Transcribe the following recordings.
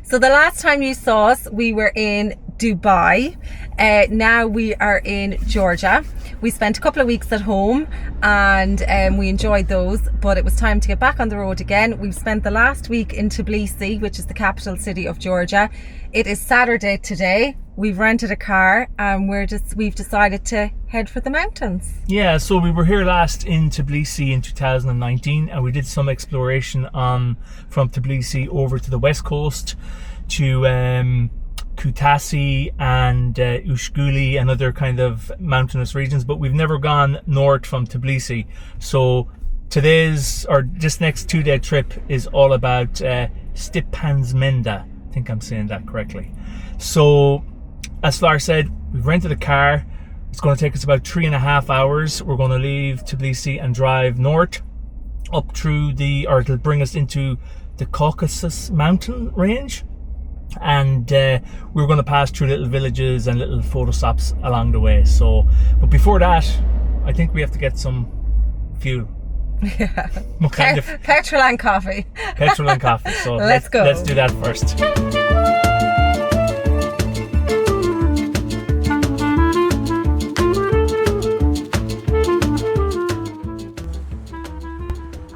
So the last time you saw us, we were in Dubai. Now we are in Georgia. We spent a couple of weeks at home and we enjoyed those, but it was time to get back on the road again. We've spent the last week in Tbilisi, which is the capital city of Georgia. It is Saturday today. We've rented a car and we've decided to head for the mountains. Yeah, so we were here last in Tbilisi in 2019 and we did some exploration from Tbilisi over to the west coast to Kutaisi and Ushguli and other kind of mountainous regions, but we've never gone north from Tbilisi. So this next 2-day trip is all about Stepantsminda. I think I'm saying that correctly. So as Flora said, we've rented a car. It's going to take us about 3.5 hours. We're going to leave Tbilisi and drive north up through it'll bring us into the Caucasus mountain range. And we're going to pass through little villages and little photo stops along the way. But before that, I think we have to get some fuel. Yeah. What kind of petrol and coffee. Petrol and coffee. So let's go. Let's do that first.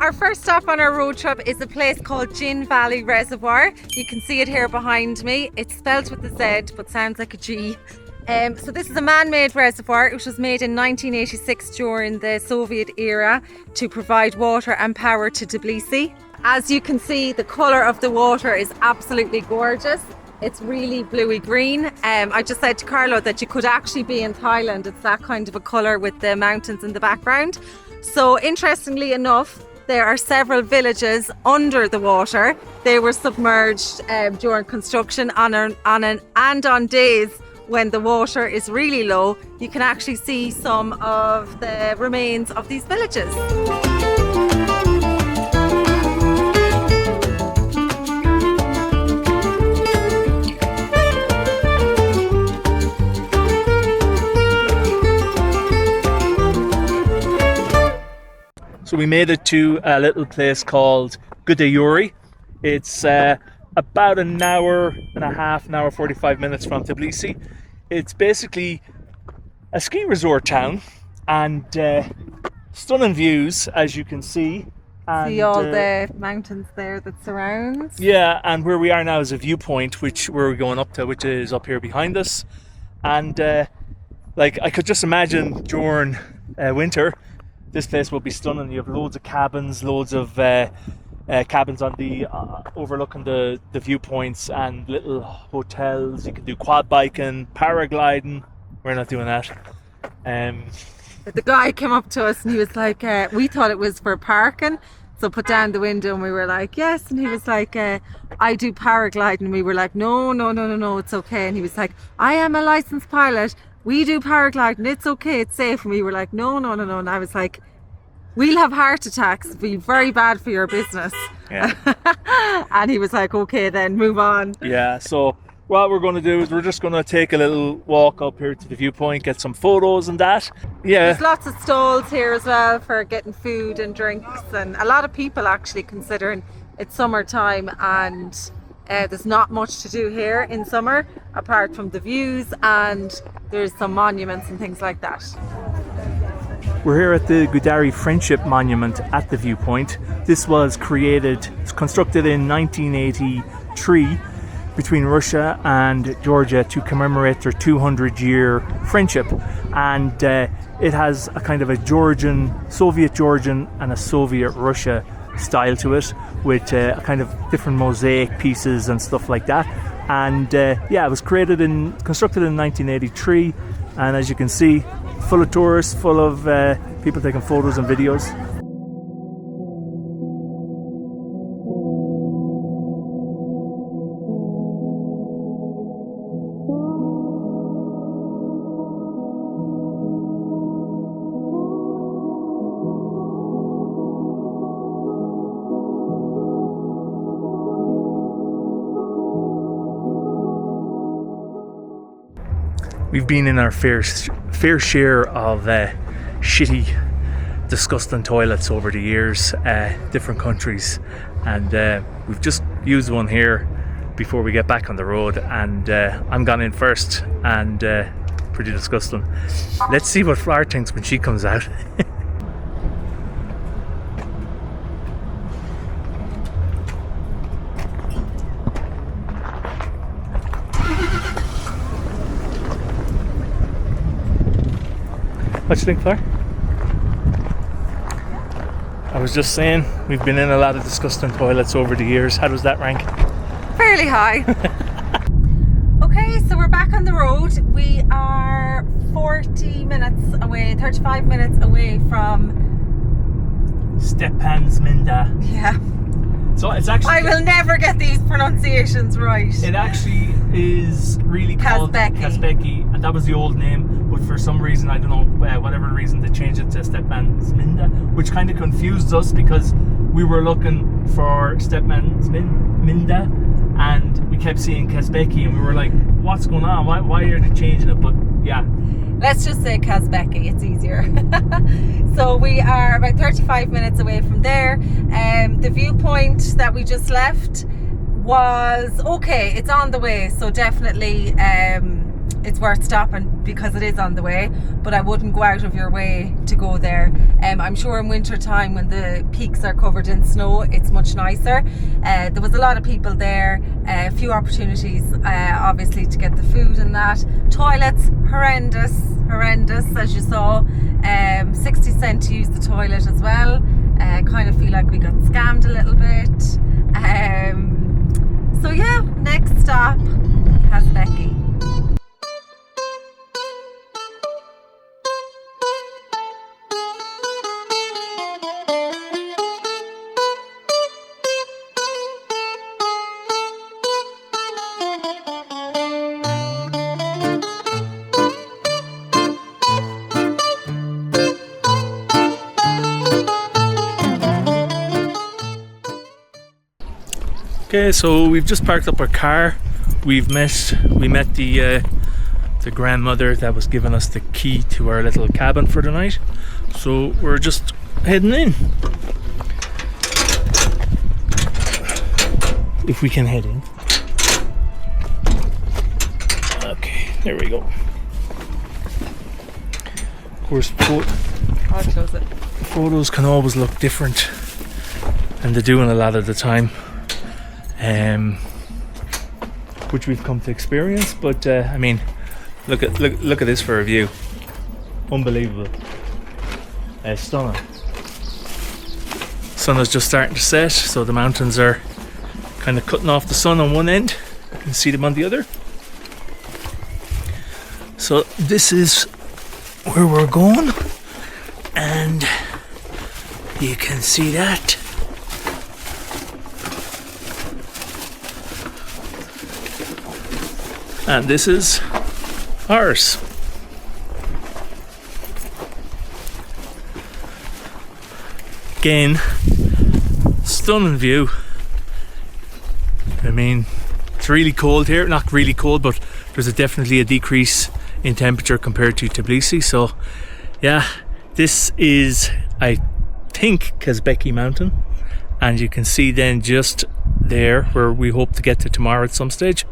Our first stop on our road trip is a place called Zhinvali Reservoir. You can see it here behind me. It's spelled with a Z but sounds like a G. So this is a man-made reservoir. It was made in 1986 during the Soviet era to provide water and power to Tbilisi. As you can see, the colour of the water is absolutely gorgeous. It's really bluey green. I just said to Carlo that you could actually be in Thailand. It's that kind of a colour with the mountains in the background. So interestingly enough, there are several villages under the water. They were submerged during construction and on days when the water is really low, you can actually see some of the remains of these villages. So we made it to a little place called Gudauri. It's about an hour and a half, an hour 45 minutes from Tbilisi. It's basically a ski resort town and stunning views, as you can see. And, see all the mountains there that surrounds. Yeah, and where we are now is a viewpoint, which we're going up to, which is up here behind us. And I could just imagine during winter, this place will be stunning. You have loads of cabins, loads of cabins on the overlooking the viewpoints and little hotels. You can do quad biking, paragliding. We're not doing that. The guy came up to us and he was like, we thought it was for parking, so put down the window and we were like, yes. And he was like, I do paragliding. And we were like, no, it's okay. And he was like, I am a licensed pilot. We do paragliding, it's okay, it's safe. And we were like, no. And I was like, we'll have heart attacks, it'll be very bad for your business. Yeah. And he was like, okay then, move on. Yeah, so what we're going to do is we're just going to take a little walk up here to the viewpoint, get some photos and that. Yeah. There's lots of stalls here as well for getting food and drinks, and a lot of people actually, considering it's summertime and there's not much to do here in summer apart from the views, and there's some monuments and things like that. We're here at the Gudauri Friendship Monument at the viewpoint. This was constructed in 1983 between Russia and Georgia to commemorate their 200-year friendship, and it has a kind of a Soviet Georgian and a Soviet Russia style to it, with a kind of different mosaic pieces and stuff like that. And it was constructed in 1983, and as you can see, full of tourists, full of people taking photos and videos. We've been in our fair share of shitty, disgusting toilets over the years, different countries, and we've just used one here before we get back on the road, and I'm gone in first and pretty disgusting. Let's see what Flower thinks when she comes out. What do you think, Flower? I was just saying, we've been in a lot of disgusting toilets over the years. How does that rank? Fairly high. Okay, so we're back on the road. We are 35 minutes away from Stepantsminda. Yeah. So it's actually... I will never get these pronunciations right. It actually is really called Kazbegi, and that was the old name, but for some reason, I don't know, whatever reason, they changed it to Stepantsminda, which kind of confused us because we were looking for Stepantsminda and we kept seeing Kazbegi and we were like, what's going on? Why are they changing it? But yeah. Let's just say Kazbegi, it's easier. So we are about 35 minutes away from there. The viewpoint that we just left was okay, it's on the way, so definitely it's worth stopping because it is on the way, but I wouldn't go out of your way to go there. I'm sure in winter time when the peaks are covered in snow, it's much nicer. There was a lot of people there, a few opportunities obviously to get the food and that. Toilets, horrendous as you saw. 60 cents to use the toilet as well. Kind of feel like we got scammed a little bit. So yeah, next stop, Kazbegi. Okay, so we've just parked up our car. We met the grandmother that was giving us the key to our little cabin for the night. So we're just heading in. If we can head in. Okay, there we go. Of course, I'll close it. photos can always look different, and they do in a lot of the time. Which we've come to experience, but I mean, look at this for a view. Unbelievable. Stunning. Sun is just starting to set, so the mountains are kind of cutting off the sun on one end. You can see them on the other. So this is where we're going, and you can see that. And this is ours. Again, stunning view. I mean, it's really cold here. Not really cold, but there's definitely a decrease in temperature compared to Tbilisi. So, yeah, this is, I think, Kazbegi mountain. And you can see then just there where we hope to get to tomorrow at some stage.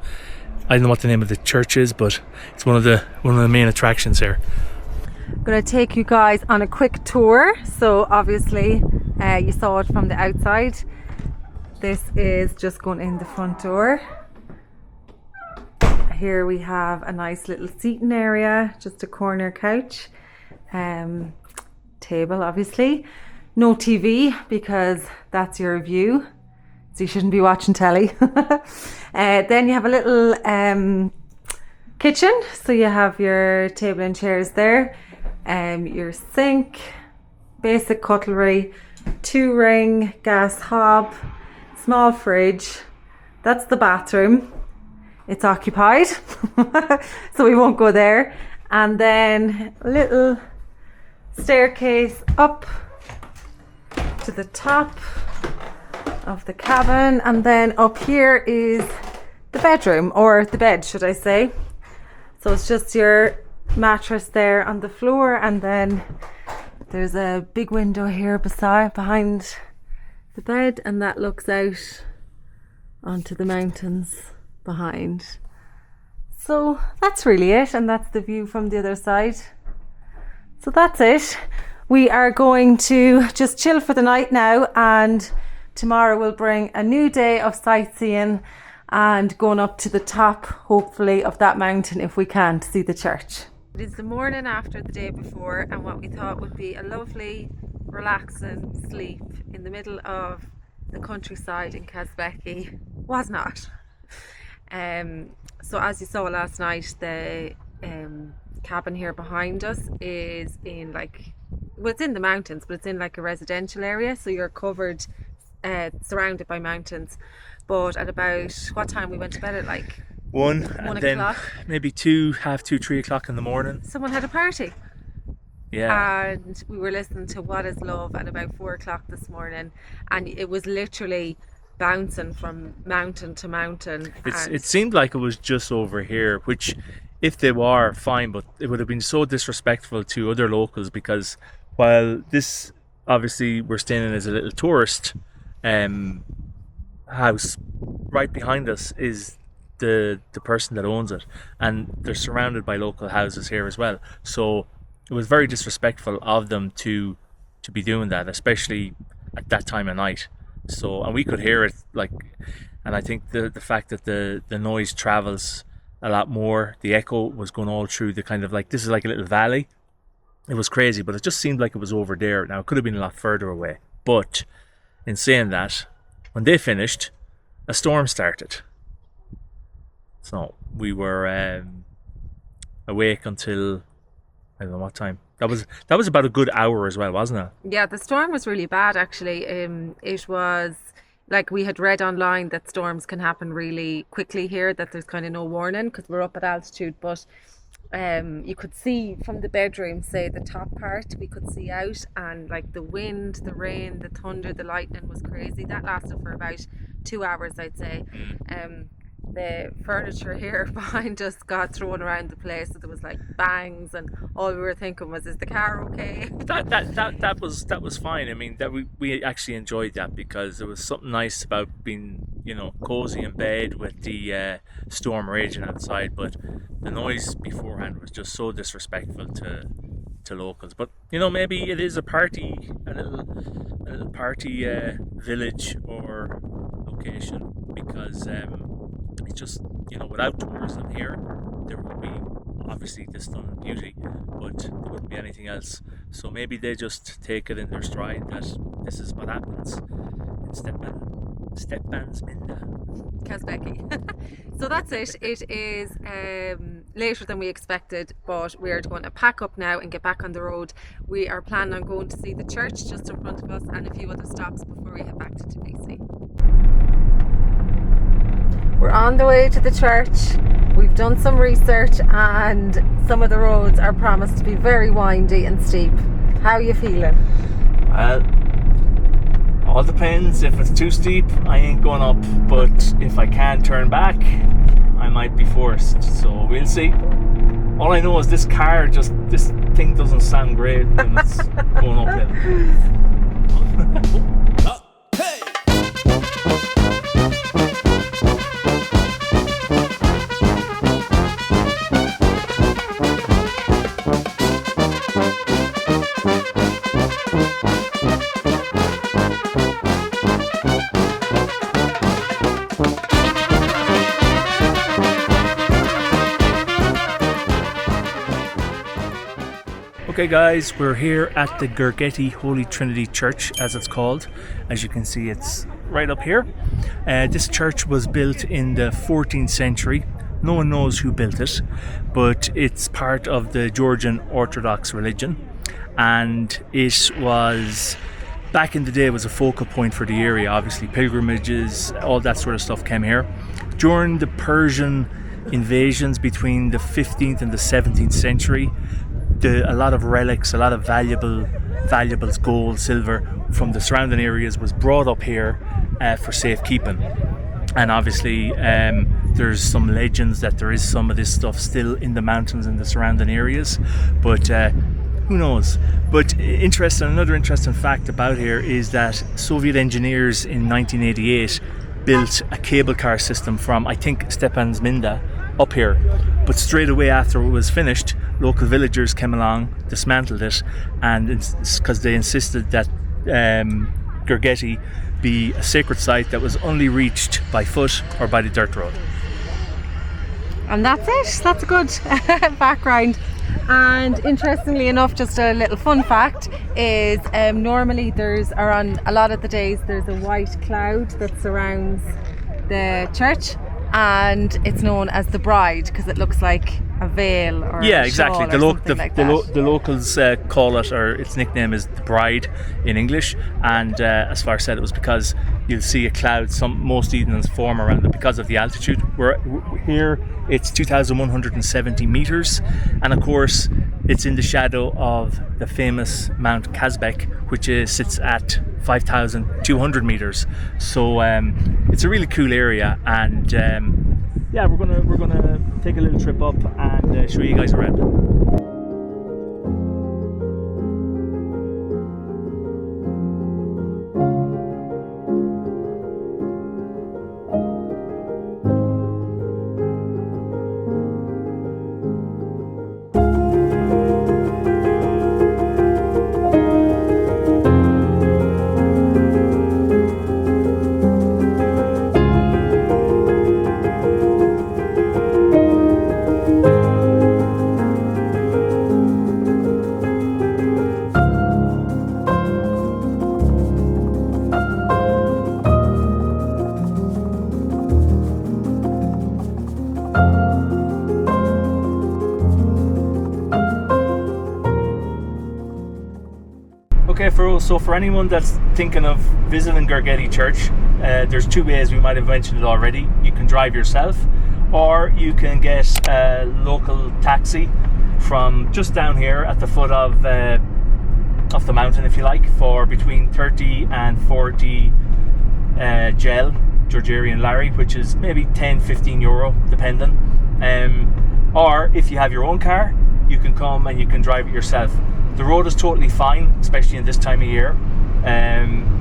I don't know what the name of the church is, but it's one of the main attractions here. I'm going to take you guys on a quick tour. So obviously you saw it from the outside. This is just going in the front door. Here we have a nice little seating area, just a corner couch, table obviously. No TV because that's your view. So you shouldn't be watching telly. Then you have a little kitchen. So you have your table and chairs there. Your sink, basic cutlery, 2-ring gas hob, small fridge. That's the bathroom. It's occupied. So we won't go there. And then a little staircase up to the top of the cabin, and then up here is the bedroom, or the bed should I say. So it's just your mattress there on the floor, and then there's a big window here behind the bed, and that looks out onto the mountains behind. So that's really it, and that's the view from the other side. So that's it. We are going to just chill for the night now, and tomorrow we'll bring a new day of sightseeing and going up to the top, hopefully, of that mountain if we can, to see the church. It is the morning after the day before, and what we thought would be a lovely, relaxing sleep in the middle of the countryside in Kazbegi was not. So as you saw last night, the cabin here behind us is in it's in the mountains, but it's in like a residential area, so you're covered, surrounded by mountains. But at about, what time we went to bed at, like 1 o'clock? Then maybe 2, half 2, 3 o'clock in the morning. Someone had a party. Yeah. And we were listening to What Is Love at about 4 o'clock this morning, and it was literally bouncing from mountain to mountain. It seemed like it was just over here, which, if they were, fine, but it would have been so disrespectful to other locals, because while this, obviously, we're staying in as a little tourist house, right behind us is the person that owns it, and they're surrounded by local houses here as well. So it was very disrespectful of them to be doing that, especially at that time of night. So, and we could hear it, and I think the fact that the noise travels a lot more, the echo was going all through the kind of this is like a little valley. It was crazy, but it just seemed like it was over there. Now, it could have been a lot further away. But in saying that, when they finished, a storm started. So we were awake until, I don't know what time. That was about a good hour as well, wasn't it? Yeah, the storm was really bad, actually. It was we had read online that storms can happen really quickly here, that there's kind of no warning because we're up at altitude. But you could see from the bedroom, say the top part, we could see out, and the wind, the rain, the thunder, the lightning was crazy. That lasted for about 2 hours, I'd say. The furniture here behind us got thrown around the place, so there was bangs, and all we were thinking was, is the car okay? That was fine. I mean, that we actually enjoyed that, because there was something nice about being, cozy in bed with the storm raging outside. But the noise beforehand was just so disrespectful to locals. But maybe it is a party, a little party village or location, because it's just, without tourism here, there would be obviously this stunning beauty, but there wouldn't be anything else. So maybe they just take it in their stride that this is what happens in Stepantsminda. Kazbegi. So that's it. It is later than we expected, but we're going to pack up now and get back on the road. We are planning on going to see the church just in front of us and a few other stops before we head back to Tbilisi. We're on the way to the church. We've done some research, and some of the roads are promised to be very windy and steep. How are you feeling? Well, all depends. If it's too steep, I ain't going up, but if I can't turn back, I might be forced, so we'll see. All I know is this thing doesn't sound great when it's going uphill. Okay guys, we're here at the Gergeti Holy Trinity Church, as it's called. As you can see, it's right up here. This church was built in the 14th century. No one knows who built it, but it's part of the Georgian Orthodox religion, and it was, back in the day, was a focal point for the area. Obviously pilgrimages, all that sort of stuff came here. During the Persian invasions between the 15th and the 17th century, a lot of relics, a lot of valuables, gold, silver from the surrounding areas was brought up here for safekeeping. And obviously there's some legends that there is some of this stuff still in the mountains in the surrounding areas, but who knows. But another interesting fact about here is that Soviet engineers in 1988 built a cable car system from, I think, Stepantsminda up here. But straight away after it was finished, local villagers came along, dismantled it, and it's because they insisted that Gergeti be a sacred site that was only reached by foot or by the dirt road. And that's it. That's a good background. And interestingly enough, just a little fun fact is normally there's around a lot of the days there's a white cloud that surrounds the church, and it's known as the bride because it looks like a veil or yeah, a exactly. shawl or something like that. The locals call it, or its nickname is the bride in English. And as Far said, it was because you'll see a cloud most evenings form around it because of the altitude. We're here. It's 2,170 meters, and of course, it's in the shadow of the famous Mount Kazbegi, which sits at 5,200 meters. So it's a really cool area, and yeah, we're gonna take a little trip up and show you guys around. Okay, so for anyone that's thinking of visiting Gergeti Church, there's two ways. We might have mentioned it already. You can drive yourself, or you can get a local taxi from just down here at the foot of the mountain, if you like, for between 30 and 40 Georgian lari, which is maybe 10-15 euro depending. Or if you have your own car, you can come and you can drive it yourself. The road is totally fine, especially in this time of year.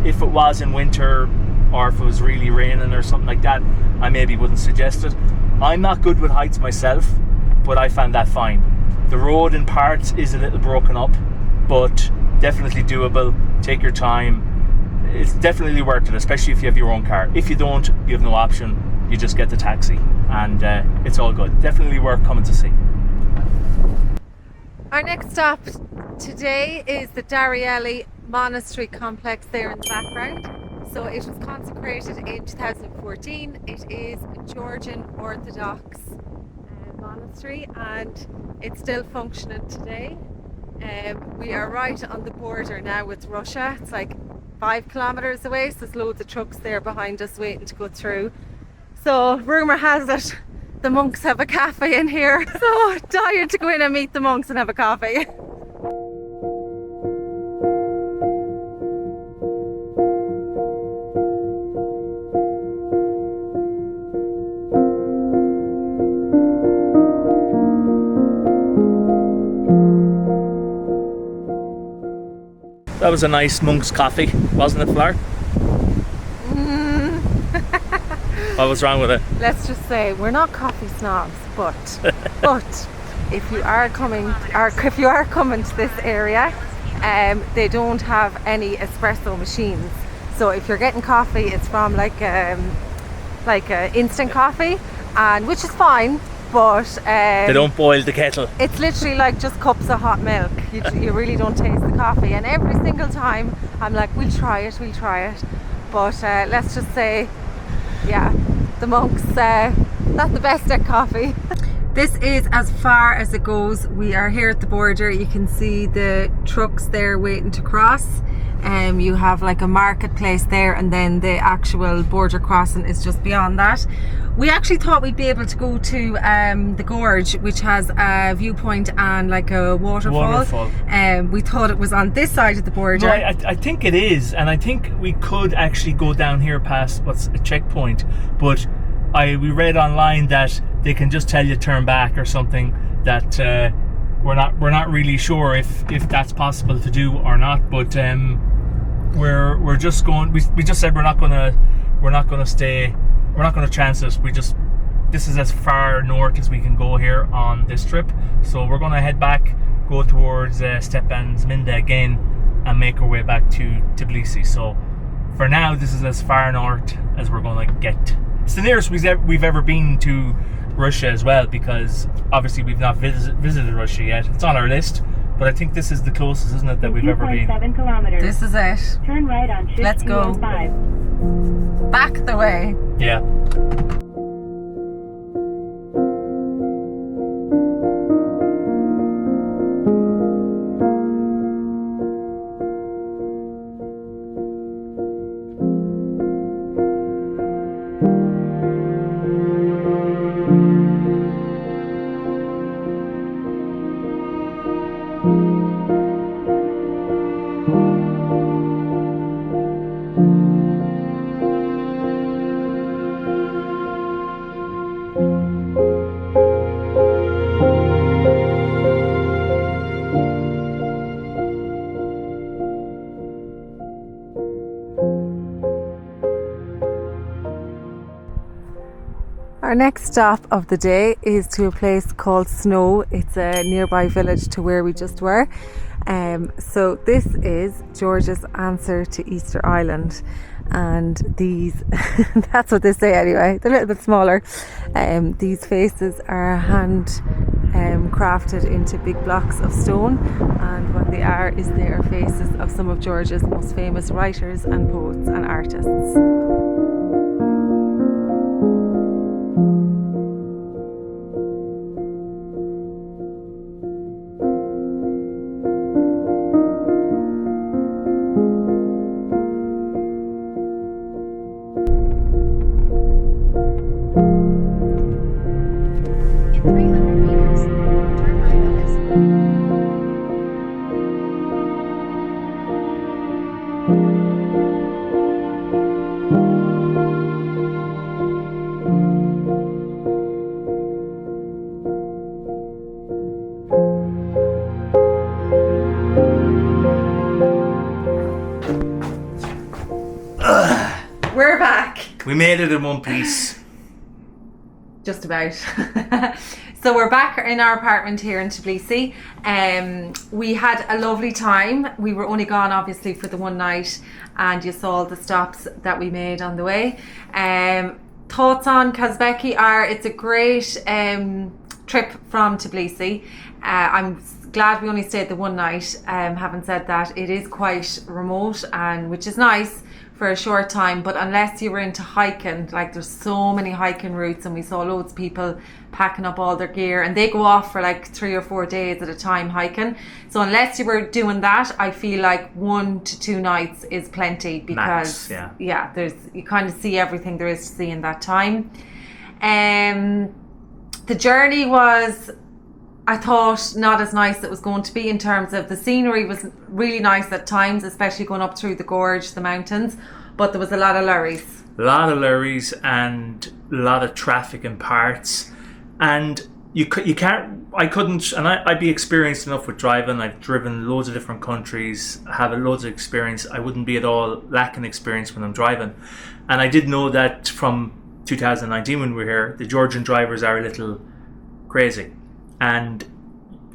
If it was in winter, or if it was really raining or something like that, I maybe wouldn't suggest it. I'm not good with heights myself, but I found that fine. The road in parts is a little broken up, but definitely doable. Take your time. It's definitely worth it, especially if you have your own car. If you don't, you have no option. You just get the taxi, and it's all good. Definitely worth coming to see. Our next stop today is the Dariali Monastery complex there in the background. So it was consecrated in 2014. It is a Georgian Orthodox monastery, and it's still functioning today. We are right on the border now with Russia. It's like 5 kilometers away, so there's loads of trucks there behind us waiting to go through. So rumour has it the monks have a cafe in here. So dying to go in and meet the monks and have a coffee. That was a nice monk's coffee, wasn't it, Fleur? What was wrong with it? Let's just say we're not coffee snobs, but if you are coming to this area, they don't have any espresso machines. So if you're getting coffee, it's from like a instant coffee, and which is fine. But they don't boil the kettle. It's literally like just cups of hot milk. You really don't taste the coffee, and every single time I'm like, we'll try it. But let's just say, yeah, the monks not the best at coffee. This is as far as it goes. We are here at the border. You can see the trucks there waiting to cross. You have like a marketplace there, and then the actual border crossing is just beyond that. We actually thought we'd be able to go to the gorge, which has a viewpoint and like a waterfall. We thought it was on this side of the border. No, I think it is, and I think we could actually go down here past what's a checkpoint, but we read online that they can just tell you turn back or something. That we're not really sure if that's possible to do or not, but we're just going. We just said we're not going to we're not going to stay. We're not going to chance it. This is as far north as we can go here on this trip. So we're going to head back, go towards Stepantsminda again, and make our way back to Tbilisi. So for now, this is as far north as we're going to get. It's the nearest we've ever been to Russia as well, because obviously we've not visited Russia yet. It's on our list, but I think this is the closest, isn't it, that we've ever been? 7 kilometers. This is it. Turn right on Let's go. 205. Back the way. Yeah. Our next stop of the day is to a place called Snow. It's a nearby village to where we just were. So this is Georgia's answer to Easter Island, and these that's what they say anyway. They're a little bit smaller. These faces are hand crafted into big blocks of stone, and what they are is they are faces of some of Georgia's most famous writers and poets and artists. We're back. We made it in one piece. Just about. So we're back in our apartment here in Tbilisi. We had a lovely time. We were only gone obviously for the one night, and you saw the stops that we made on the way. Thoughts on Kazbegi are it's a great trip from Tbilisi. I'm glad we only stayed the one night. Having said that, it is quite remote, and which is nice for a short time, but unless you were into hiking, like there's so many hiking routes, and we saw loads of people packing up all their gear, and they go off for like 3 or 4 days at a time hiking. So unless you were doing that, I feel like 1 to 2 nights is plenty, because Max, there's you kind of see everything there is to see in that time. The journey was, I thought, not as nice as it was going to be in terms of the scenery. Was really nice at times, especially going up through the gorge, the mountains, but there was a lot of lorries. A lot of lorries and a lot of traffic in parts, and I couldn't, and I'd be experienced enough with driving. I've driven loads of different countries, have loads of experience. I wouldn't be at all lacking experience when I'm driving, and I did know that from 2019 when we were here, the Georgian drivers are a little crazy. And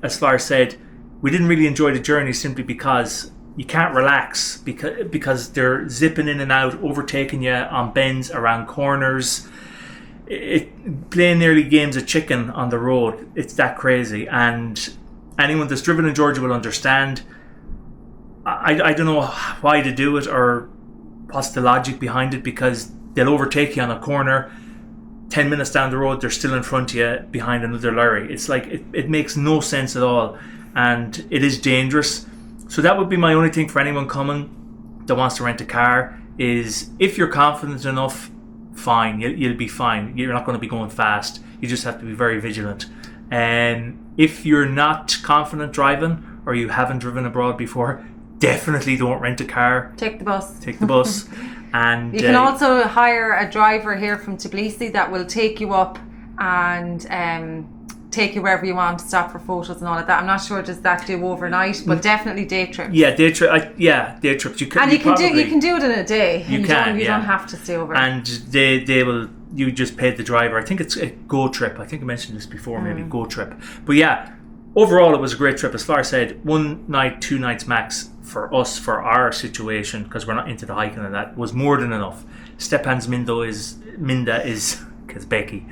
as Flora said, we didn't really enjoy the journey simply because you can't relax, because they're zipping in and out, overtaking you on bends, around corners. Playing nearly games of chicken on the road. It's that crazy. And anyone that's driven in Georgia will understand. I don't know why they do it or what's the logic behind it, because they'll overtake you on a corner. 10 minutes down the road, they're still in front of you behind another lorry. It's like, it makes no sense at all, and it is dangerous. So that would be my only thing for anyone coming that wants to rent a car, is if you're confident enough, fine, you'll be fine. You're not going to be going fast. You just have to be very vigilant. And if you're not confident driving, or you haven't driven abroad before, definitely don't rent a car. Take the bus. Take the bus. And you can also hire a driver here from Tbilisi that will take you up and take you wherever you want, stop for photos and all of that. I'm not sure does that do overnight, but definitely day trips. Yeah, day trips. You can, and you can do it in a day. You don't have to stay over. And they will. You just pay the driver. I think it's a Go Trip. I think I mentioned this before. Maybe Go Trip. But yeah, overall it was a great trip. As Flora said, 1 night, 2 nights max for us, for our situation, because we're not into the hiking and that, was more than enough. Stepantsminda is Kazbegi.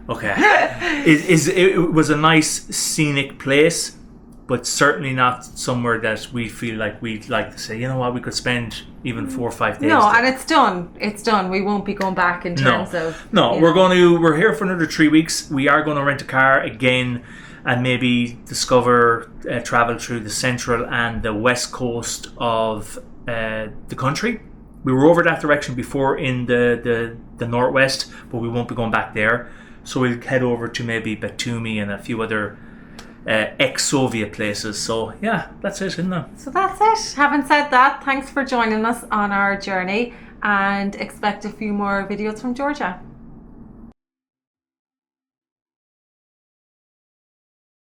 Okay. It was a nice scenic place, but certainly not somewhere that we feel like we'd like to say, you know what, we could spend even 4 or 5 days. No, there. and it's done. We won't be going back in terms of. No, we're here for another 3 weeks. We are going to rent a car again and maybe discover travel through the central and the west coast of the country. We were over that direction before in the northwest, but we won't be going back there. So we'll head over to maybe Batumi and a few other ex-Soviet places. So yeah, that's it, isn't it? So that's it. Having said that, thanks for joining us on our journey, and expect a few more videos from Georgia.